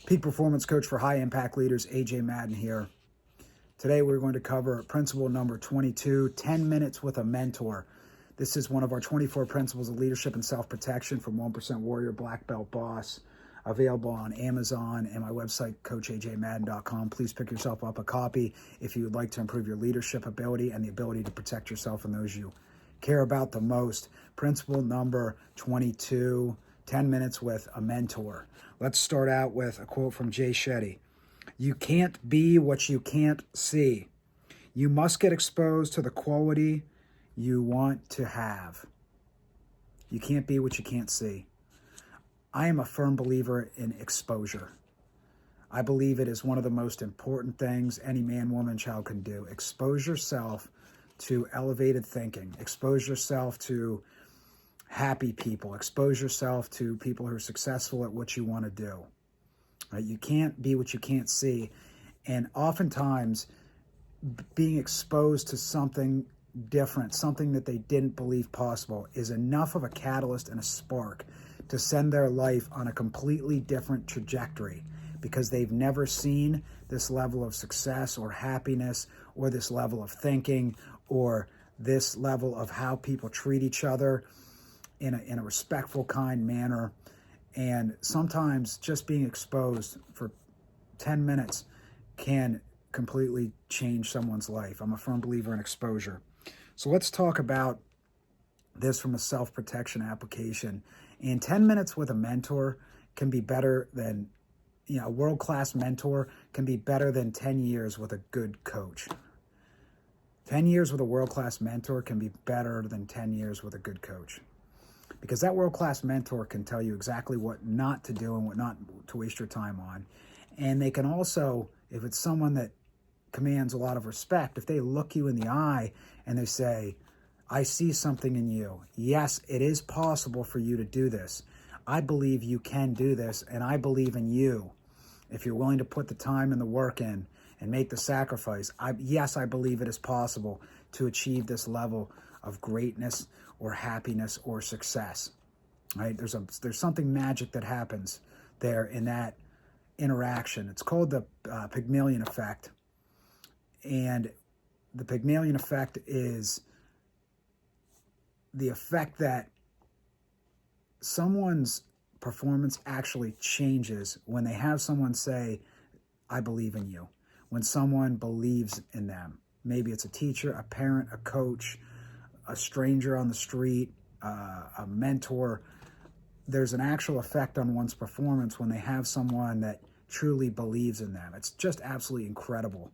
Peak Performance Coach for High Impact Leaders, AJ Madden here. Today we're going to cover principle number 22, 10 minutes with a mentor. This is one of our 24 principles of leadership and self-protection from 1% Warrior Black Belt Boss, available on Amazon and my website, coachajmadden.com. Please pick yourself up a copy if you would like to improve your leadership ability and the ability to protect yourself and those you care about the most. Principle number 22, 10 minutes with a mentor. Let's start out with a quote from Jay Shetty. You can't be what you can't see. You must get exposed to the quality you want to have. You can't be what you can't see. I am a firm believer in exposure. I believe it is one of the most important things any man, woman, child can do. Expose yourself to elevated thinking. Expose yourself to happy people. Expose yourself to people who are successful at what you want to do. Right? You can't be what you can't see. And oftentimes, being exposed to something different, something that they didn't believe possible, is enough of a catalyst and a spark to send their life on a completely different trajectory, because they've never seen this level of success or happiness or this level of thinking or this level of how people treat each other in a respectful, kind manner. And sometimes just being exposed for 10 minutes can completely change someone's life. I'm a firm believer in exposure. So let's talk about this from a self-protection application. And 10 minutes with a mentor can be better than, a world-class mentor can be better than 10 years with a good coach. 10 years with a world-class mentor can be better than 10 years with a good coach. Because that world-class mentor can tell you exactly what not to do and what not to waste your time on. And they can also, if it's someone that commands a lot of respect, if they look you in the eye and they say, I see something in you. Yes, it is possible for you to do this. I believe you can do this, and I believe in you. If you're willing to put the time and the work in and make the sacrifice, yes, I believe it is possible to achieve this level of greatness or happiness or success. Right? There's something magic that happens there in that interaction. It's called the Pygmalion effect. And the Pygmalion effect is the effect that someone's performance actually changes when they have someone say, I believe in you. When someone believes in them. Maybe it's a teacher, a parent, a coach, a stranger on the street, a mentor. There's an actual effect on one's performance when they have someone that truly believes in them. It's just absolutely incredible.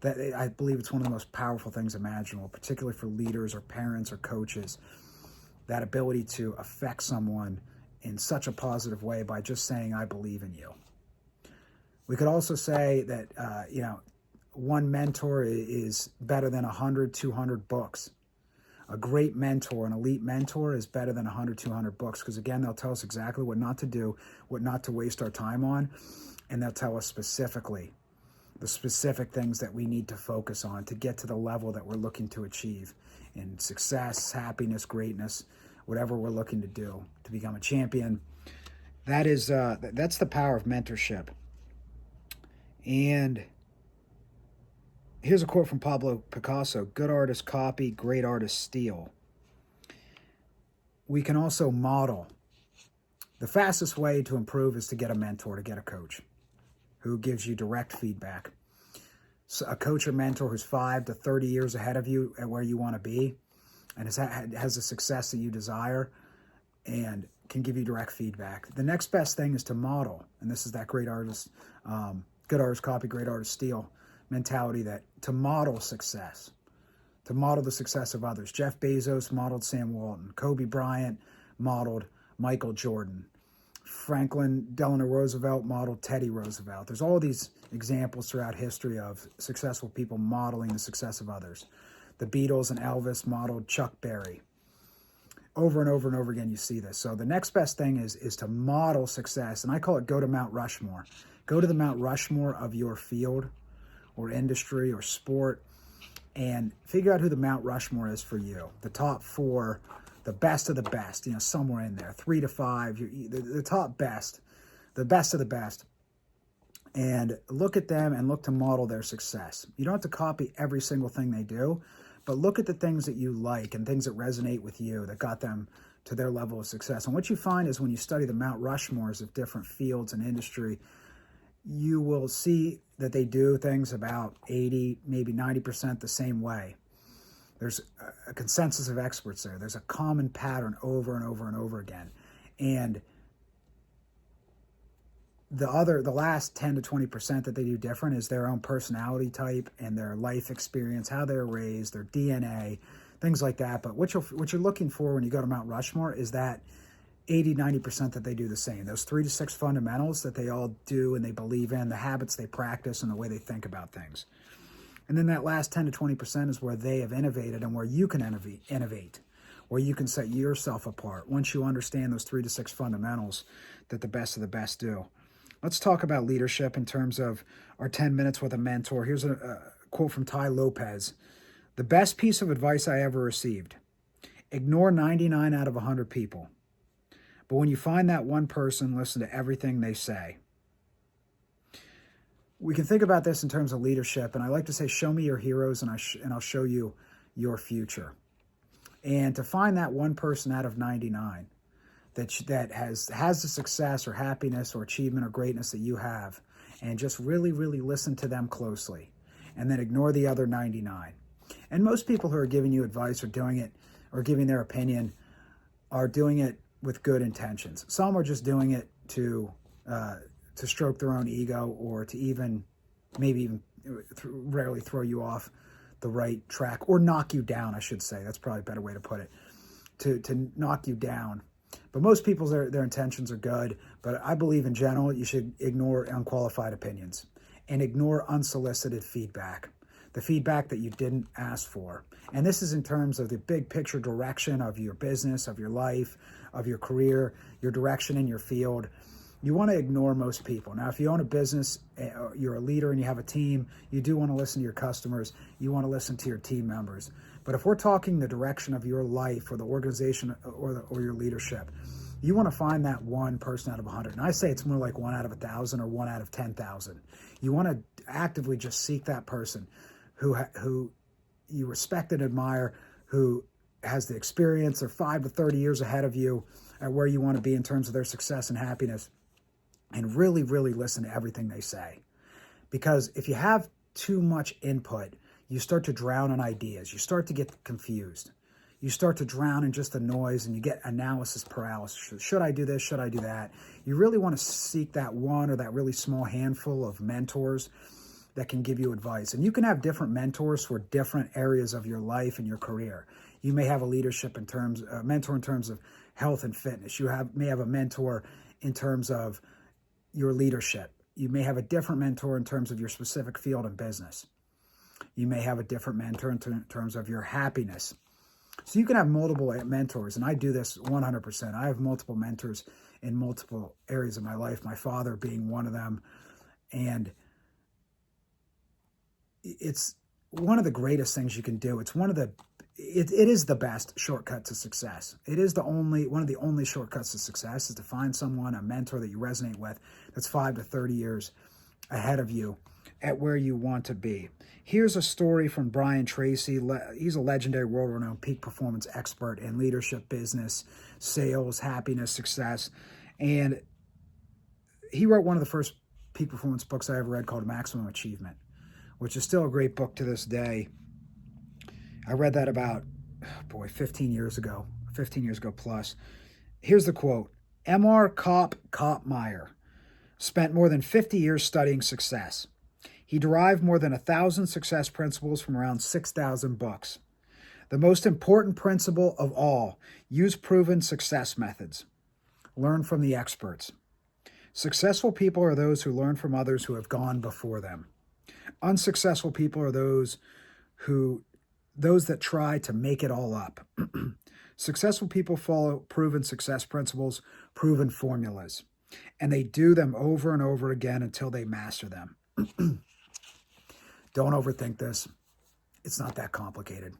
I believe it's one of the most powerful things imaginable, particularly for leaders or parents or coaches. That ability to affect someone in such a positive way by just saying, I believe in you. We could also say that, one mentor is better than 100, 200 books. A great mentor, an elite mentor, is better than 100, 200 books, because again, they'll tell us exactly what not to do, what not to waste our time on, and they'll tell us specifically the specific things that we need to focus on to get to the level that we're looking to achieve in success, happiness, greatness, whatever we're looking to do to become a champion. That's the power of mentorship. And here's a quote from Pablo Picasso: good artists copy, great artists steal. We can also model. The fastest way to improve is to get a mentor, to get a coach who gives you direct feedback. So a coach or mentor who's 5 to 30 years ahead of you at where you want to be and has the success that you desire and can give you direct feedback. The next best thing is to model. And this is that great artist, good artists copy, great artists steal mentality, that to model success, to model the success of others. Jeff Bezos modeled Sam Walton. Kobe Bryant modeled Michael Jordan. Franklin Delano Roosevelt modeled Teddy Roosevelt. There's all these examples throughout history of successful people modeling the success of others. The Beatles and Elvis modeled Chuck Berry. Over and over and over again, you see this. So the next best thing is to model success, and I call it go to Mount Rushmore. Go to the Mount Rushmore of your field or industry or sport and figure out who the Mount Rushmore is for you. The top 4, the best of the best, somewhere in there, 3 to 5, the top best, the best of the best. and look at them and look to model their success. You don't have to copy every single thing they do, but look at the things that you like and things that resonate with you that got them to their level of success. And what you find is when you study the Mount Rushmores of different fields and industry, you will see that they do things about 80, maybe 90% the same way. There's a consensus of experts there. There's a common pattern over and over and over again. And the last 10 to 20% that they do different is their own personality type and their life experience, how they're raised, their DNA, things like that. But what you're looking for when you go to Mount Rushmore is that 80, 90% that they do the same. Those 3 to 6 fundamentals that they all do and they believe in, the habits they practice, and the way they think about things. And then that last 10 to 20% is where they have innovated and where you can innovate, where you can set yourself apart once you understand those 3 to 6 fundamentals that the best of the best do. Let's talk about leadership in terms of our 10 minutes with a mentor. Here's a quote from Ty Lopez. The best piece of advice I ever received: ignore 99 out of 100 people. But when you find that one person, listen to everything they say. We can think about this in terms of leadership, and I like to say, show me your heroes, and I'll show you your future. And to find that one person out of 99 that has the success or happiness or achievement or greatness that you have, and just really, really listen to them closely, and then ignore the other 99. And most people who are giving you advice or doing it or giving their opinion are doing it with good intentions. Some are just doing it to stroke their own ego, or to rarely throw you off the right track, or knock you down, I should say. That's probably a better way to put it, to knock you down. But most people's their intentions are good. But I believe in general you should ignore unqualified opinions and ignore unsolicited feedback, the feedback that you didn't ask for. And this is in terms of the big picture direction of your business, of your life, of your career, your direction in your field. You want to ignore most people. Now, if you own a business, you're a leader and you have a team, you do want to listen to your customers. You want to listen to your team members. But if we're talking the direction of your life or the organization or your leadership, you want to find that one person out of 100. And I say it's more like 1 out of 1,000 or 1 out of 10,000. You want to actively just seek that person who you respect and admire, who has the experience. They're 5 to 30 years ahead of you at where you want to be in terms of their success and happiness. And really, really listen to everything they say. Because if you have too much input, you start to drown in ideas. You start to get confused. You start to drown in just the noise, and you get analysis paralysis. Should I do this? Should I do that? You really want to seek that one or that really small handful of mentors that can give you advice. And you can have different mentors for different areas of your life and your career. You may have a mentor in terms of health and fitness. You may have a mentor in terms of your leadership. You may have a different mentor in terms of your specific field and business. You may have a different mentor in terms of your happiness. So you can have multiple mentors, and I do this 100%. I have multiple mentors in multiple areas of my life, my father being one of them. And it's one of the greatest things you can do. It is the best shortcut to success. It is one of the only shortcuts to success is to find someone, a mentor that you resonate with, that's 5 to 30 years ahead of you at where you want to be. Here's a story from Brian Tracy. He's a legendary, world-renowned peak performance expert in leadership, business, sales, happiness, success. And he wrote one of the first peak performance books I ever read called Maximum Achievement, which is still a great book to this day. I read that about, 15 years ago plus. Here's the quote. M.R. Koppmeyer spent more than 50 years studying success. He derived more than 1,000 success principles from around 6,000 books. The most important principle of all, use proven success methods. Learn from the experts. Successful people are those who learn from others who have gone before them. Unsuccessful people are those that try to make it all up. Successful people follow proven success principles, proven formulas, and they do them over and over again until they master them. Don't overthink this. It's not that complicated.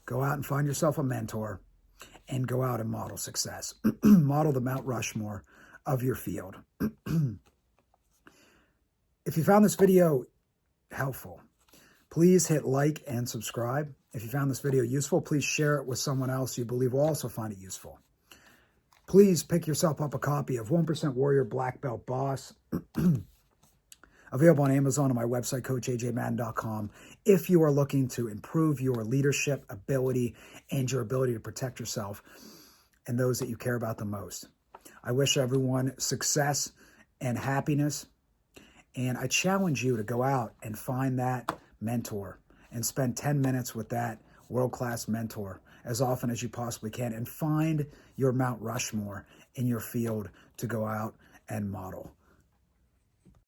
Go out and find yourself a mentor and go out and model success. Model the Mount Rushmore of your field. If you found this video helpful, please hit like and subscribe. If you found this video useful, please share it with someone else you believe will also find it useful. Please pick yourself up a copy of 1% Warrior Black Belt Boss, available on Amazon and my website, coachajmadden.com, if you are looking to improve your leadership ability and your ability to protect yourself and those that you care about the most. I wish everyone success and happiness, and I challenge you to go out and find that mentor and spend 10 minutes with that world-class mentor as often as you possibly can, and find your Mount Rushmore in your field to go out and model.